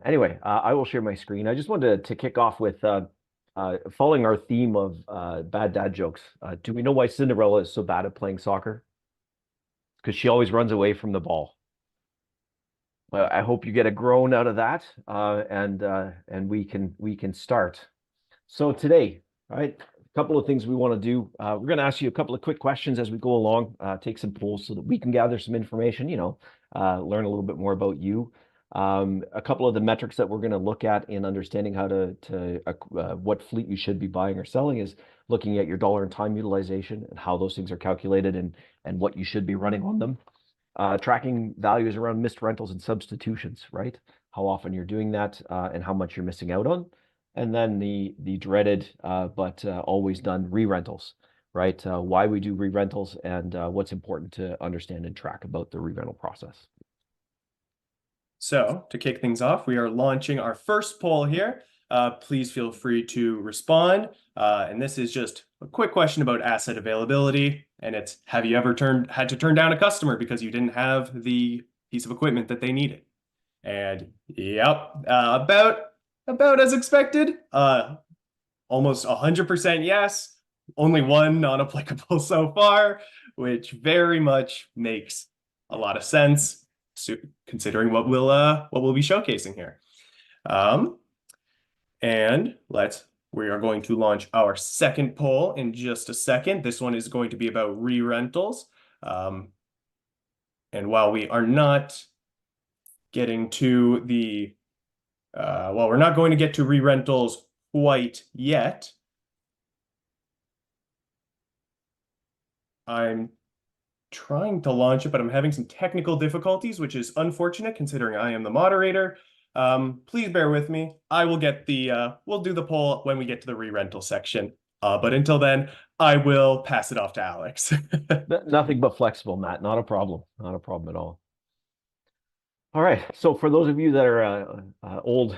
Anyway, I will share my screen. I just wanted to kick off with following our theme of bad dad jokes. Do we know why Cinderella is so bad at playing soccer? Because she always runs away from the ball. I hope you get a groan out of that, and we can start. So today, right, a couple of things we want to do. We're going to ask you a couple of quick questions as we go along, take some polls so that we can gather some information, learn a little bit more about you. A couple of the metrics that we're going to look at in understanding how what fleet you should be buying or selling is looking at your dollar and time utilization and how those things are calculated and what you should be running on them. Tracking values around missed rentals and substitutions, right? How often you're doing that and how much you're missing out on. And then the dreaded but always done re-rentals, right? Why we do re-rentals and what's important to understand and track about the re-rental process. So to kick things off, we are launching our first poll here. Please feel free to respond. And this is just a quick question about asset availability. And it's, have you ever had to turn down a customer because you didn't have the piece of equipment that they needed? And yep, about as expected. Almost 100% yes. Only one non-applicable so far, which very much makes a lot of sense, considering what we'll be showcasing here. And we are going to launch our second poll in just a second. This one is going to be about re-rentals. And while we are not getting to we're not going to get to re-rentals quite yet. I'm trying to launch it, but I'm having some technical difficulties, which is unfortunate considering I am the moderator. Please bear with me. I will get we'll do the poll when we get to the re-rental section. But until then, I will pass it off to Alex. Nothing but flexible, Matt. Not a problem. Not a problem at all. All right. So for those of you that are old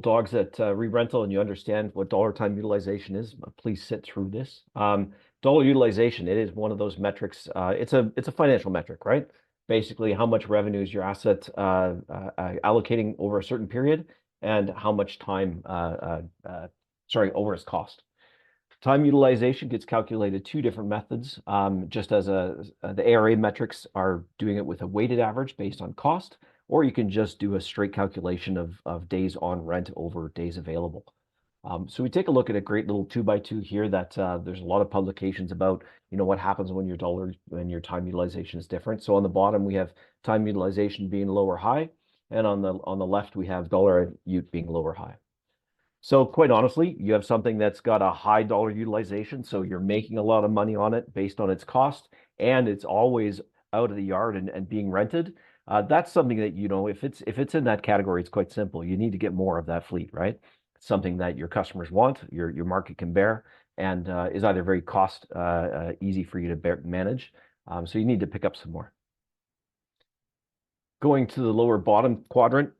dogs at re-rental and you understand what dollar time utilization is, please sit through this. Dollar utilization, it is one of those metrics. It's a financial metric, right? Basically, how much revenue is your asset allocating over a certain period and how much time, over its cost. Time utilization gets calculated two different methods. Just as the ARA metrics are doing it with a weighted average based on cost, or you can just do a straight calculation of days on rent over days available. So we take a look at a great little 2x2 here that there's a lot of publications about, what happens when your time utilization is different. So on the bottom, we have time utilization being low or high. And on the left, we have dollar ut being low or high. So quite honestly, you have something that's got a high dollar utilization. So you're making a lot of money on it based on its cost, and it's always out of the yard and being rented. That's something that, if it's in that category, it's quite simple. You need to get more of that fleet, right? It's something that your customers want, your market can bear, and is either very easy for you to manage. So you need to pick up some more. Going to the lower bottom quadrant,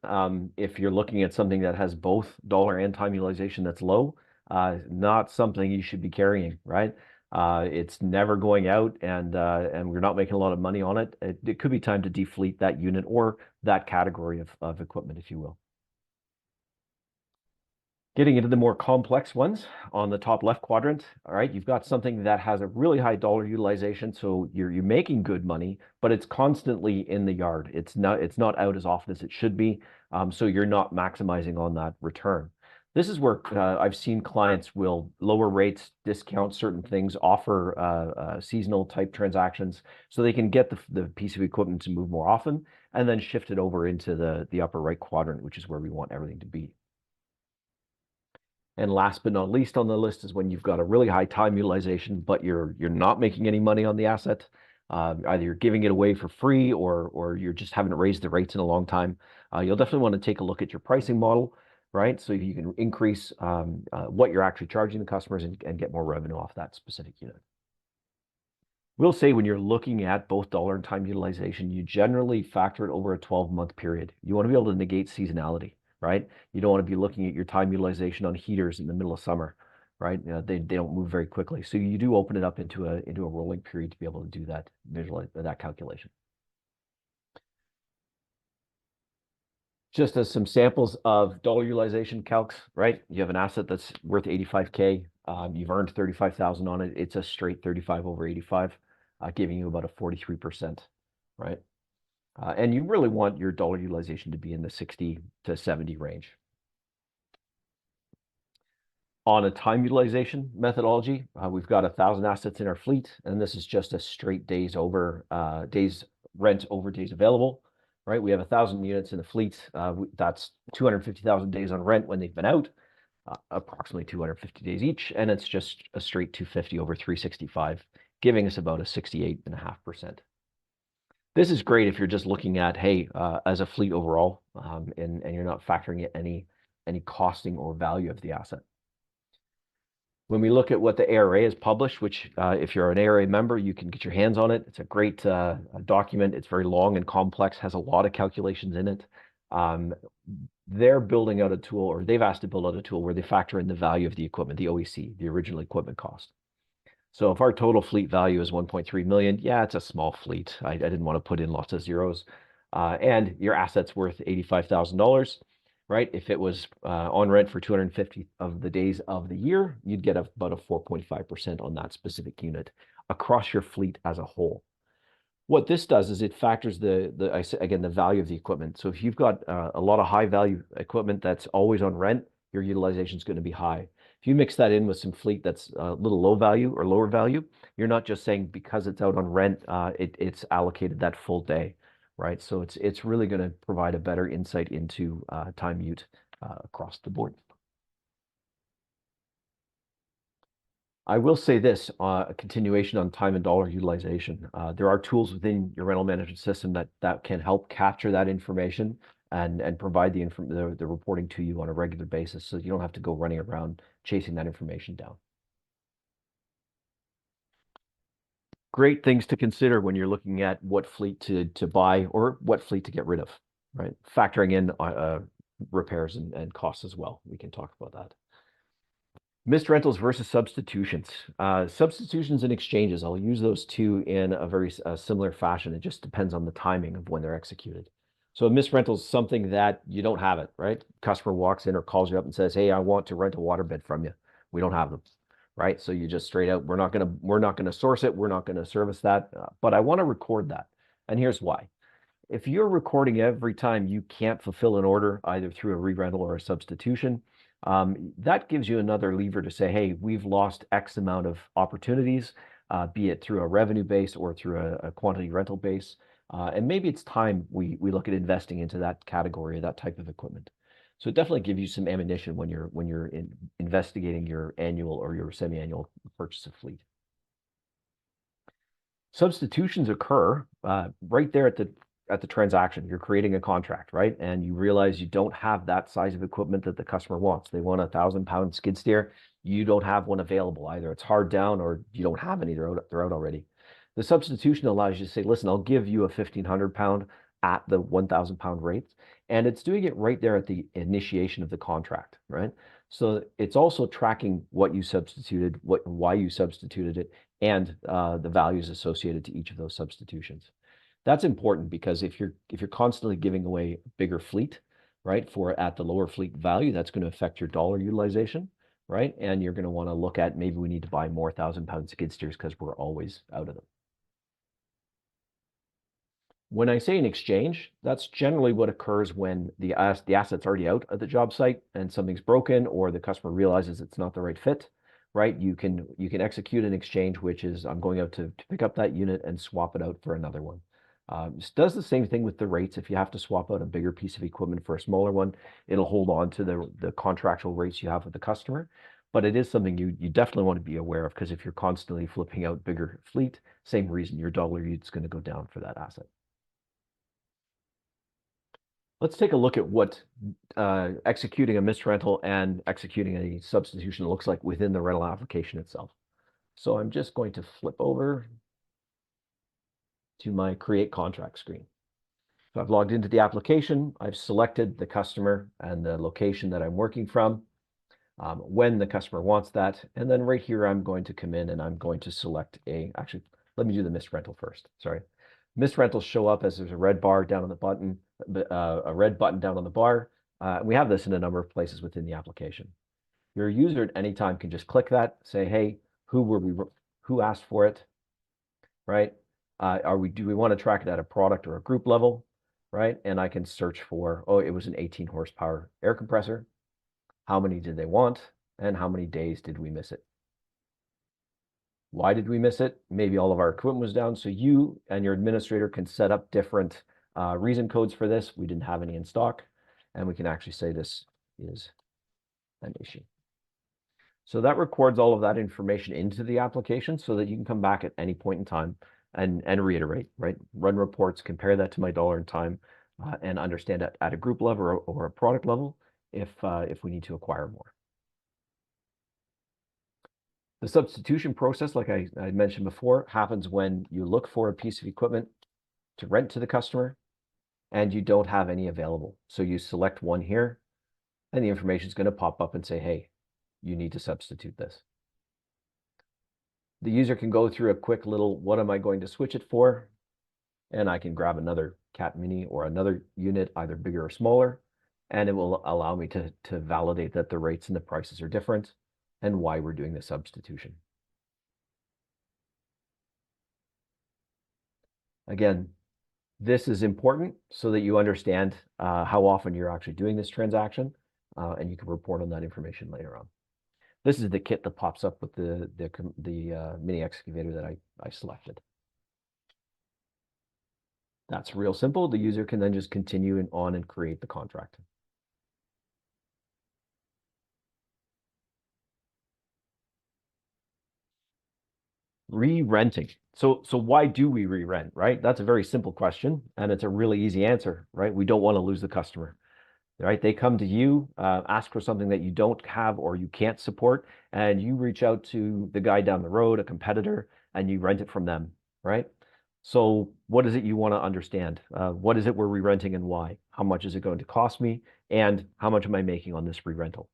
if you're looking at something that has both dollar and time utilization that's low, not something you should be carrying, right? It's never going out, and we're not making a lot of money on it. It could be time to defleet that unit or that category of equipment, if you will. Getting into the more complex ones on the top left quadrant, all right, you've got something that has a really high dollar utilization, so you're making good money, but it's constantly in the yard. It's not out as often as it should be, so you're not maximizing on that return. This is where I've seen clients will lower rates, discount certain things, offer seasonal type transactions, so they can get the piece of equipment to move more often, and then shift it over into the upper right quadrant, which is where we want everything to be. And last but not least on the list is when you've got a really high time utilization, but you're not making any money on the asset. Either you're giving it away for free or you just haven't raised the rates in a long time. You'll definitely want to take a look at your pricing model, right? So you can increase what you're actually charging the customers and get more revenue off that specific unit. We'll say when you're looking at both dollar and time utilization, you generally factor it over a 12-month period. You want to be able to negate seasonality, right? You don't want to be looking at your time utilization on heaters in the middle of summer, right? They don't move very quickly. So you do open it up into a rolling period to be able to do that that calculation. Just as some samples of dollar utilization calcs, right? You have an asset that's worth 85K. You've earned 35,000 on it. It's a straight 35 over 85, giving you about a 43%, right? And you really want your dollar utilization to be in the 60 to 70 range. On a time utilization methodology, we've got 1,000 assets in our fleet, and this is just a straight days rent over days available, right? We have 1,000 units in the fleet. That's 250,000 days on rent when they've been out, approximately 250 days each, and it's just a straight 250 over 365, giving us about a 68.5%. This is great if you're just looking at, hey, as a fleet overall, and you're not factoring in any costing or value of the asset. When we look at what the ARA has published, which if you're an ARA member, you can get your hands on it. It's a great document. It's very long and complex, has a lot of calculations in it. They're building out a tool, or they've asked to build out a tool where they factor in the value of the equipment, the OEC, the original equipment cost. So if our total fleet value is 1.3 million, yeah, it's a small fleet. I didn't want to put in lots of zeros. And your asset's worth $85,000. Right? If it was on rent for 250 of the days of the year, you'd get about a 4.5% on that specific unit across your fleet as a whole. What this does is it factors the value of the equipment. So if you've got a lot of high value equipment that's always on rent, your utilization is going to be high. If you mix that in with some fleet that's a little low value or lower value, you're not just saying because it's out on rent, it's allocated that full day. Right, so it's really going to provide a better insight into time ute across the board. I will say this, a continuation on time and dollar utilization. There are tools within your rental management system that can help capture that information and provide the reporting to you on a regular basis, so you don't have to go running around chasing that information down. Great things to consider when you're looking at what fleet to buy or what fleet to get rid of, right? Factoring in repairs and costs as well. We can talk about that. Missed rentals versus substitutions. Substitutions and exchanges, I'll use those two in a very similar fashion. It just depends on the timing of when they're executed. So a missed rental is something that you don't have it, right? Customer walks in or calls you up and says, hey, I want to rent a waterbed from you. We don't have them. Right? So you just straight out, we're not gonna source it, we're not gonna service that, but I want to record that. And here's why. If you're recording every time you can't fulfill an order, either through a re-rental or a substitution, that gives you another lever to say, hey, we've lost X amount of opportunities, be it through a revenue base or through a quantity rental base. And maybe it's time we look at investing into that category, that type of equipment. So it definitely gives you some ammunition when you're investigating your annual or your semi-annual purchase of fleet. Substitutions occur right there at the transaction. You're creating a contract, right? And you realize you don't have that size of equipment that the customer wants. They want a 1,000-pound skid steer. You don't have one available. Either it's hard down or you don't have any. They're out already. The substitution allows you to say, listen, I'll give you a 1,500-pound at the 1,000-pound rate. And it's doing it right there at the initiation of the contract, right? So it's also tracking what you substituted, why you substituted it, and the values associated to each of those substitutions. That's important because if you're constantly giving away a bigger fleet, right, at the lower fleet value, that's going to affect your dollar utilization, right? And you're going to want to look at maybe we need to buy more 1,000-pound skid steers because we're always out of them. When I say an exchange, that's generally what occurs when the asset's already out at the job site and something's broken or the customer realizes it's not the right fit, right? You can execute an exchange, which is I'm going out to pick up that unit and swap it out for another one. It does the same thing with the rates. If you have to swap out a bigger piece of equipment for a smaller one, it'll hold on to the contractual rates you have with the customer. But it is something you definitely want to be aware of, because if you're constantly flipping out bigger fleet, same reason your dollar is going to go down for that asset. Let's take a look at what executing a missed rental and executing a substitution looks like within the rental application itself. So I'm just going to flip over to my create contract screen. So I've logged into the application. I've selected the customer and the location that I'm working from, when the customer wants that. And then right here, I'm going to come in and I'm going to select actually, let me do the missed rental first. Sorry. Missed rentals show up as there's a red bar down on the button, a red button down on the bar. We have this in a number of places within the application. Your user at any time can just click that, say, hey, who asked for it, right? Do we want to track it at a product or a group level, right? And I can search for, oh, it was an 18 horsepower air compressor. How many did they want? And how many days did we miss it? Why did we miss it? Maybe all of our equipment was down. So you and your administrator can set up different reason codes for this. We didn't have any in stock. And we can actually say this is an issue. So that records all of that information into the application so that you can come back at any point in time and reiterate, right? Run reports, compare that to my dollar and time, and understand at a group level or a product level if we need to acquire more. The substitution process, like I mentioned before, happens when you look for a piece of equipment to rent to the customer and you don't have any available. So you select one here and the information is going to pop up and say, hey, you need to substitute this. The user can go through a quick little, what am I going to switch it for? And I can grab another Cat Mini or another unit, either bigger or smaller, and it will allow me to validate that the rates and the prices are different and why we're doing the substitution. Again, this is important so that you understand how often you're actually doing this transaction, and you can report on that information later on. This is the kit that pops up with the mini excavator that I selected. That's real simple. The user can then just continue on and create the contract. Re-renting. So why do we re-rent, right? That's a very simple question, and it's a really easy answer, right? We don't want to lose the customer, right? They come to you, ask for something that you don't have or you can't support, and you reach out to the guy down the road, a competitor, and you rent it from them, right? So what is it you want to understand? What is it we're re-renting and why? How much is it going to cost me? And how much am I making on this re-rental?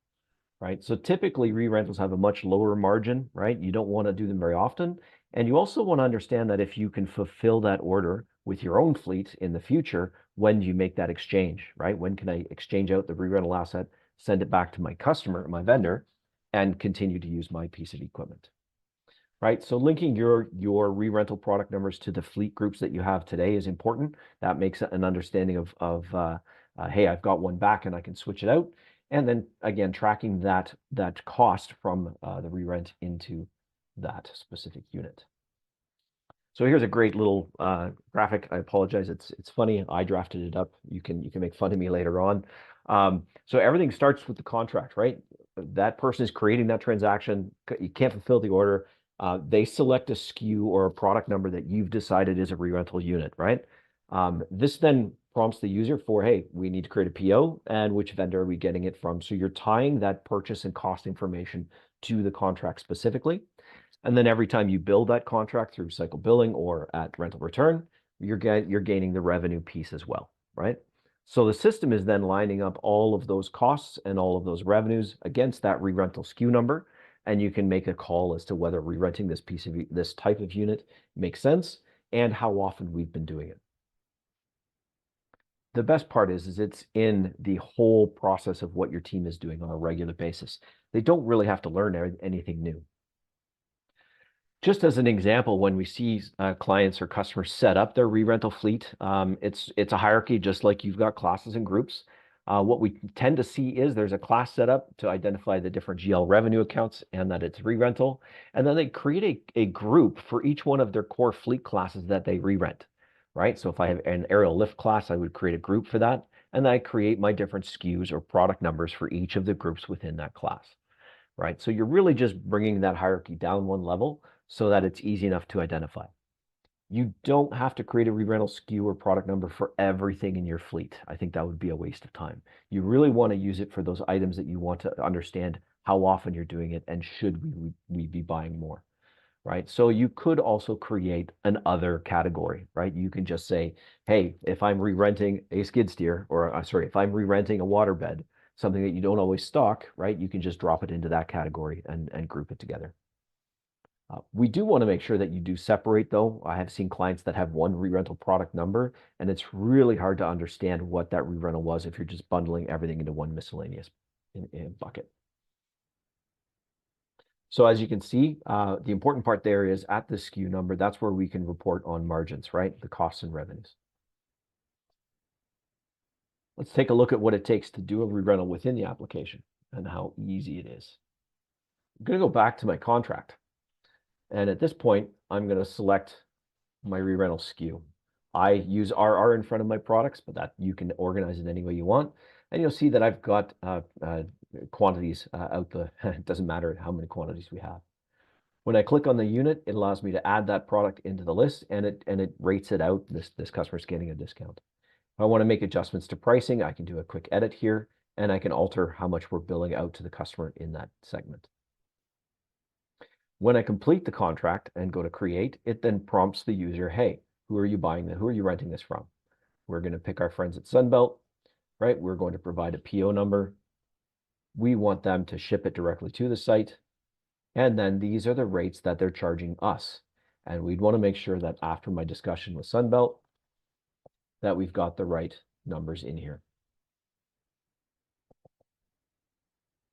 Right? So typically re-rentals have a much lower margin, right? You don't want to do them very often. And you also want to understand that if you can fulfill that order with your own fleet in the future, when do you make that exchange, right? When can I exchange out the re-rental asset, send it back to my customer, my vendor, and continue to use my piece of equipment, right? So linking your re-rental product numbers to the fleet groups that you have today is important. That makes an understanding of hey, I've got one back and I can switch it out. And then again, tracking that cost from the re-rent into that specific unit. So here's a great little graphic. I apologize. It's funny. I drafted it up. You can make fun of me later on. So everything starts with the contract, right? That person is creating that transaction. You can't fulfill the order. They select a SKU or a product number that you've decided is a re-rental unit, right? This then prompts the user for, hey, we need to create a PO and which vendor are we getting it from? So you're tying that purchase and cost information to the contract specifically. And then every time you build that contract through cycle billing or at rental return, you're gaining the revenue piece as well, right? So the system is then lining up all of those costs and all of those revenues against that re-rental SKU number. And you can make a call as to whether re-renting this type of unit makes sense and how often we've been doing it. The best part is it's in the whole process of what your team is doing on a regular basis. They don't really have to learn anything new. Just as an example, when we see clients or customers set up their re-rental fleet, it's a hierarchy, just like you've got classes and groups. What we tend to see is there's a class set up to identify the different GL revenue accounts and that it's re-rental. And then they create a group for each one of their core fleet classes that they re-rent. Right? So if I have an aerial lift class, I would create a group for that. And then I create my different SKUs or product numbers for each of the groups within that class. Right? So you're really just bringing that hierarchy down one level so that it's easy enough to identify. You don't have to create a re-rental SKU or product number for everything in your fleet. I think that would be a waste of time. You really want to use it for those items that you want to understand how often you're doing it and should we be buying more. Right? So you could also create an other category, right? You can just say, hey, if I'm re-renting a skid steer, or if I'm re-renting a waterbed, something that you don't always stock, right? You can just drop it into that category and group it together. We do want to make sure that you do separate, though. I have seen clients that have one re-rental product number, and it's really hard to understand what that re-rental was if you're just bundling everything into one miscellaneous bucket. So as you can see, the important part there is at the SKU number, that's where we can report on margins, right? The costs and revenues. Let's take a look at what it takes to do a re-rental within the application and how easy it is. I'm going to go back to my contract. And at this point, I'm going to select my re-rental SKU. I use RR in front of my products, but that you can organize it any way you want. And you'll see that I've got quantities out the, it doesn't matter how many quantities we have. When I click on the unit, it allows me to add that product into the list, and it rates it out. This customer's getting a discount. If I want to make adjustments to pricing, I can do a quick edit here, and I can alter how much we're billing out to the customer in that segment. When I complete the contract and go to create, it then prompts the user, hey, who are you renting this from? We're going to pick our friends at Sunbelt, right? We're going to provide a PO number. We want them to ship it directly to the site. And then these are the rates that they're charging us. And we'd want to make sure that after my discussion with Sunbelt, that we've got the right numbers in here.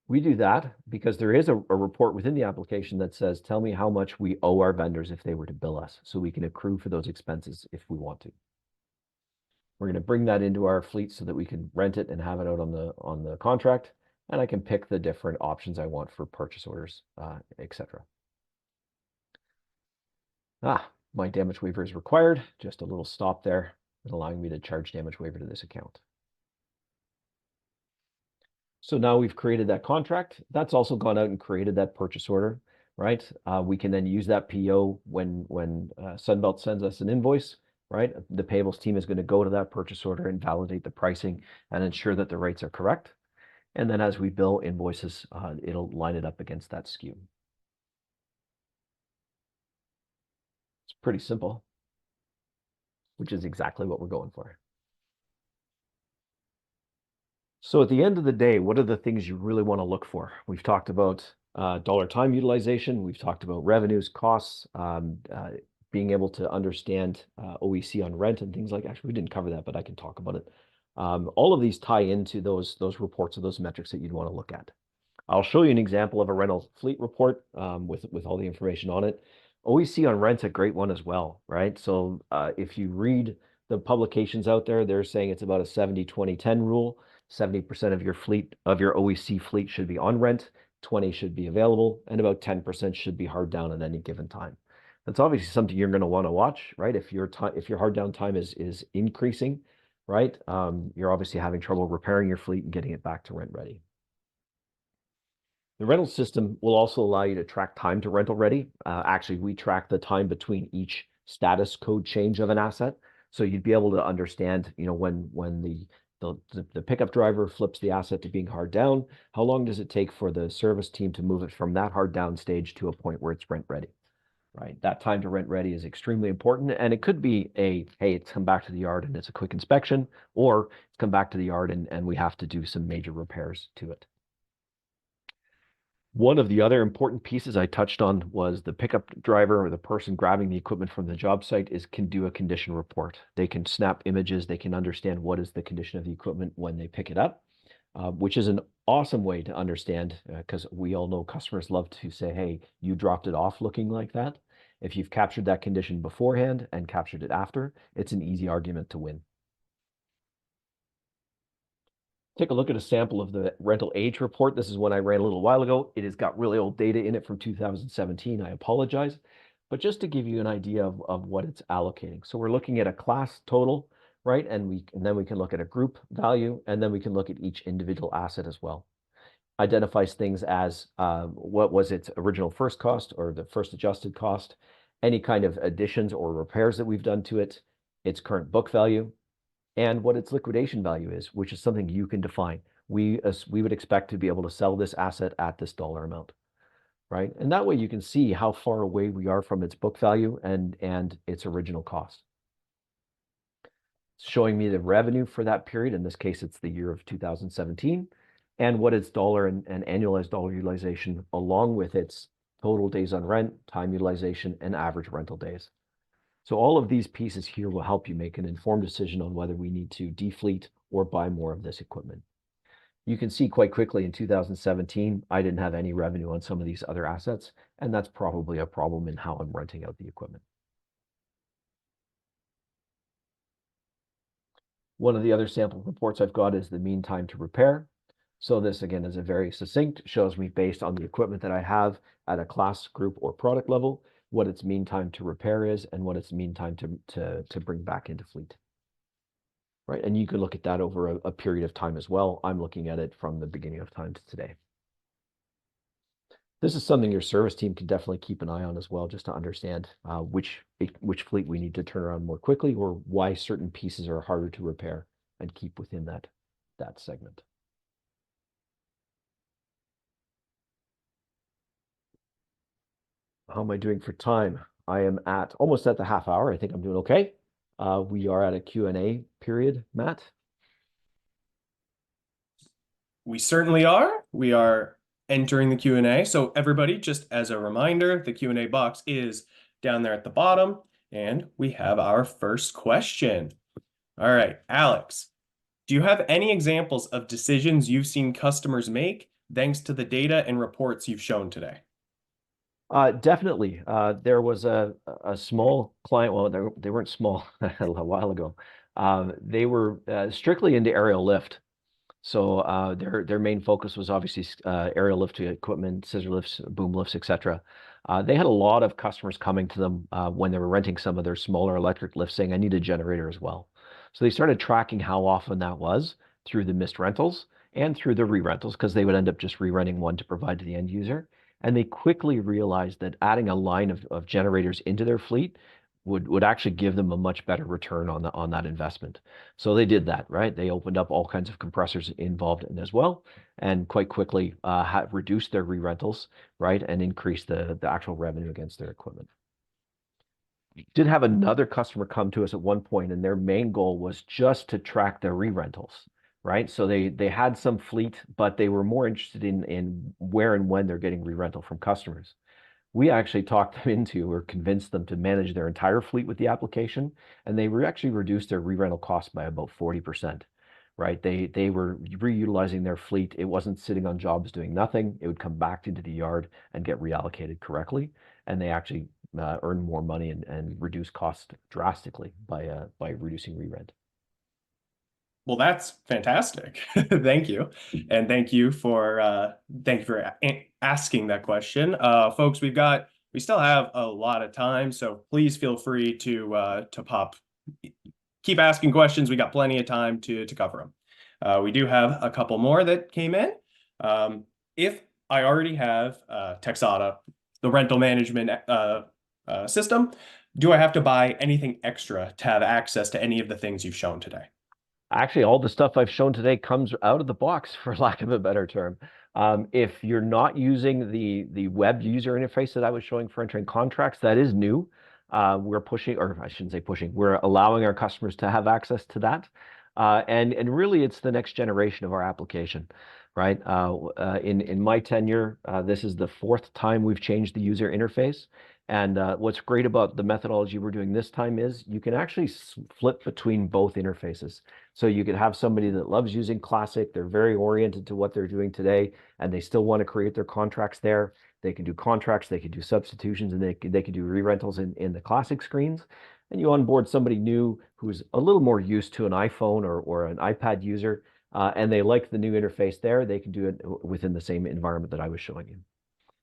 We do that because there is a report within the application that says, tell me how much we owe our vendors if they were to bill us, so we can accrue for those expenses if we want to. We're going to bring that into our fleet so that we can rent it and have it out on the contract, and I can pick the different options I want for purchase orders, etc. My damage waiver is required. Just a little stop there, and allowing me to charge damage waiver to this account. So now we've created that contract. That's also gone out and created that purchase order, right? We can then use that PO when Sunbelt sends us an invoice, right? The payables team is going to go to that purchase order and validate the pricing and ensure that the rates are correct. And then as we bill invoices, it'll line it up against that SKU. It's pretty simple, which is exactly what we're going for. So at the end of the day, what are the things you really want to look for? We've talked about dollar time utilization. We've talked about revenues, costs, being able to understand OEC on rent and things like that. Actually, we didn't cover that, but I can talk about it. All of these tie into those reports or those metrics that you'd want to look at. I'll show you an example of a rental fleet report with all the information on it. OEC on rent's a great one as well, right? So if you read the publications out there, they're saying it's about a 70-20-10 rule. 70% of your fleet, of your OEC fleet, should be on rent, 20 should be available, and about 10% should be hard down at any given time. That's obviously something you're going to want to watch, right? If your hard down time is increasing, right, you're obviously having trouble repairing your fleet and getting it back to rent ready. The rental system will also allow you to track time to rental ready. Actually, we track the time between each status code change of an asset, so you'd be able to understand, you know, when the pickup driver flips the asset to being hard down, how long does it take for the service team to move it from that hard down stage to a point where it's rent ready, right? That time to rent ready is extremely important. And it could be hey, it's come back to the yard and it's a quick inspection, or it's come back to the yard and we have to do some major repairs to it. One of the other important pieces I touched on was the pickup driver or the person grabbing the equipment from the job site can do a condition report. They can snap images. They can understand what is the condition of the equipment when they pick it up, which is an awesome way to understand because we all know customers love to say, hey, you dropped it off looking like that. If you've captured that condition beforehand and captured it after, it's an easy argument to win. Take a look at a sample of the rental age report. This is one I ran a little while ago. It has got really old data in it from 2017. I apologize. But just to give you an idea of what it's allocating. So we're looking at a class total, right? And then we can look at a group value, and then we can look at each individual asset as well. Identifies things as what was its original first cost or the first adjusted cost, any kind of additions or repairs that we've done to it, its current book value, and what its liquidation value is, which is something you can define. We would expect to be able to sell this asset at this dollar amount, right? And that way you can see how far away we are from its book value and its original cost. It's showing me the revenue for that period. In this case, it's the year of 2017, and what its dollar and annualized dollar utilization along with its total days on rent, time utilization, and average rental days. So all of these pieces here will help you make an informed decision on whether we need to defleet or buy more of this equipment. You can see quite quickly in 2017, I didn't have any revenue on some of these other assets, and that's probably a problem in how I'm renting out the equipment. One of the other sample reports I've got is the mean time to repair. So this again is a very succinct, shows me based on the equipment that I have at a class, group, or product level, what its mean time to repair is and what its mean time to bring back into fleet. Right, and you can look at that over a period of time as well. I'm looking at it from the beginning of time to today. This is something your service team can definitely keep an eye on as well, just to understand which fleet we need to turn around more quickly, or why certain pieces are harder to repair and keep within that segment. How am I doing for time? I am at almost at the half hour. I think I'm doing okay. We are at a Q&A period, Matt. We certainly are. We are entering the Q&A. So everybody, just as a reminder, the Q&A box is down there at the bottom, and we have our first question. All right, Alex, do you have any examples of decisions you've seen customers make thanks to the data and reports you've shown today? Definitely. There was a small client, well, they weren't small a while ago. They were strictly into aerial lift. So their main focus was obviously aerial lift equipment, scissor lifts, boom lifts, etc. They had a lot of customers coming to them when they were renting some of their smaller electric lifts saying, I need a generator as well. So they started tracking how often that was through the missed rentals and through the re-rentals, because they would end up just re-renting one to provide to the end user. And they quickly realized that adding a line of generators into their fleet would actually give them a much better return on that investment. So they did that, right? They opened up all kinds of compressors involved in as well, and quite quickly reduced their re-rentals, right, and increased the actual revenue against their equipment. We did have another customer come to us at one point, and their main goal was just to track their re-rentals, right? So they had some fleet, but they were more interested in where and when they're getting re-rental from customers. We actually talked them into or convinced them to manage their entire fleet with the application, and they were actually reduced their re-rental costs by about 40%, right? They were reutilizing their fleet. It wasn't sitting on jobs doing nothing. It would come back into the yard and get reallocated correctly, and they actually earn more money and reduce costs drastically by reducing re-rent. Well, that's fantastic. Thank you. And thank you for asking that question. Folks, we still have a lot of time, so please feel free to keep asking questions. We got plenty of time to cover them. We do have a couple more that came in. If I already have Texada, the rental management system, do I have to buy anything extra to have access to any of the things you've shown today? Actually, all the stuff I've shown today comes out of the box, for lack of a better term. If you're not using the web user interface that I was showing for entering contracts, that is new. We're pushing, or I shouldn't say pushing, we're allowing our customers to have access to that. And really, it's the next generation of our application, right? In my tenure, this is the fourth time we've changed the user interface. And what's great about the methodology we're doing this time is you can actually flip between both interfaces. So you could have somebody that loves using Classic, they're very oriented to what they're doing today, and they still want to create their contracts there. They can do contracts, they can do substitutions, and they can do re-rentals in the Classic screens. And you onboard somebody new who's a little more used to an iPhone or an iPad user, and they like the new interface there, they can do it within the same environment that I was showing you.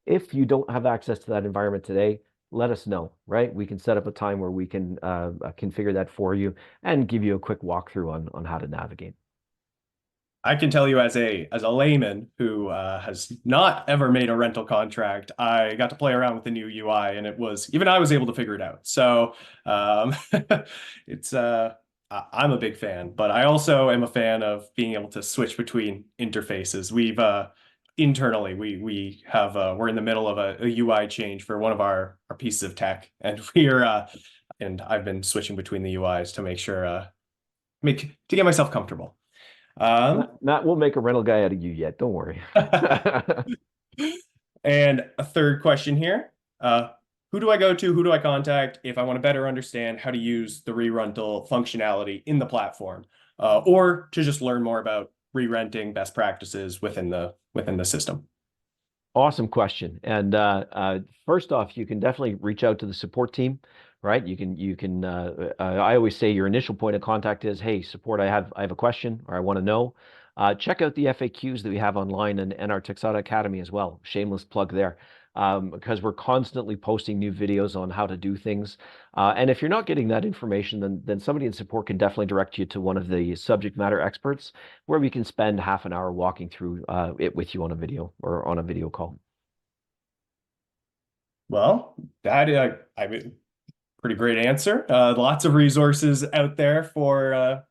If you don't have access to that environment today, let us know, right? We can set up a time where we can configure that for you and give you a quick walkthrough on how to navigate. I can tell you as a layman who has not ever made a rental contract, I got to play around with the new UI, and even I was able to figure it out. So it's I'm a big fan, but I also am a fan of being able to switch between interfaces. We've internally, we're in the middle of a UI change for one of our pieces of tech, and and I've been switching between the UIs to make sure to get myself comfortable. Matt, we'll make a rental guy out of you yet. Don't worry. And a third question here. Who do I go to? Who do I contact if I want to better understand how to use the re-rental functionality in the platform, or to just learn more about re-renting best practices within the system? Awesome question. And first off, you can definitely reach out to the support team, right? I always say your initial point of contact is, hey, support, I have a question or I want to know. Check out the FAQs that we have online and our Texada Academy as well. Shameless plug there. Because we're constantly posting new videos on how to do things. And if you're not getting that information, then somebody in support can definitely direct you to one of the subject matter experts where we can spend half an hour walking through it with you on a video or on a video call. Well, that I mean, pretty great answer. Lots of resources out there for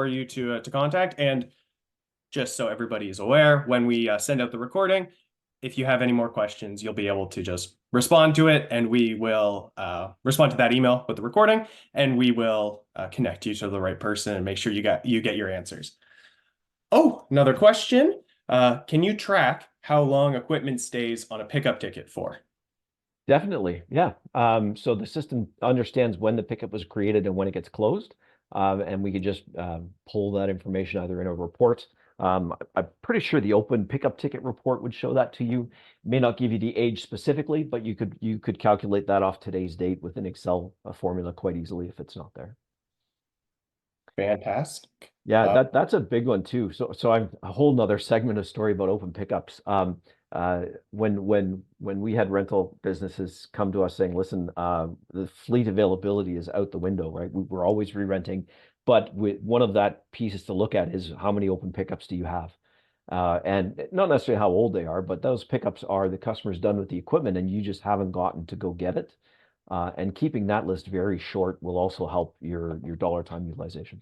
you to contact. And just so everybody is aware, when we send out the recording, if you have any more questions, you'll be able to just respond to it, and we will respond to that email with the recording, and we will connect you to the right person and make sure you get your answers. Oh, another question. Can you track how long equipment stays on a pickup ticket for? Definitely, yeah. So the system understands when the pickup was created and when it gets closed, and we can just pull that information either in a report. I'm pretty sure the open pickup ticket report would show that to you. It may not give you the age specifically, but you could calculate that off today's date with an Excel formula quite easily if it's not there. Fantastic. Yeah, that's a big one too. So I'm a whole nother segment of story about open pickups. When we had rental businesses come to us saying, listen, the fleet availability is out the window, right? We're always re-renting, but one of that pieces to look at is how many open pickups do you have? And not necessarily how old they are, but those pickups are the customer's done with the equipment and you just haven't gotten to go get it. And keeping that list very short will also help your dollar time utilization.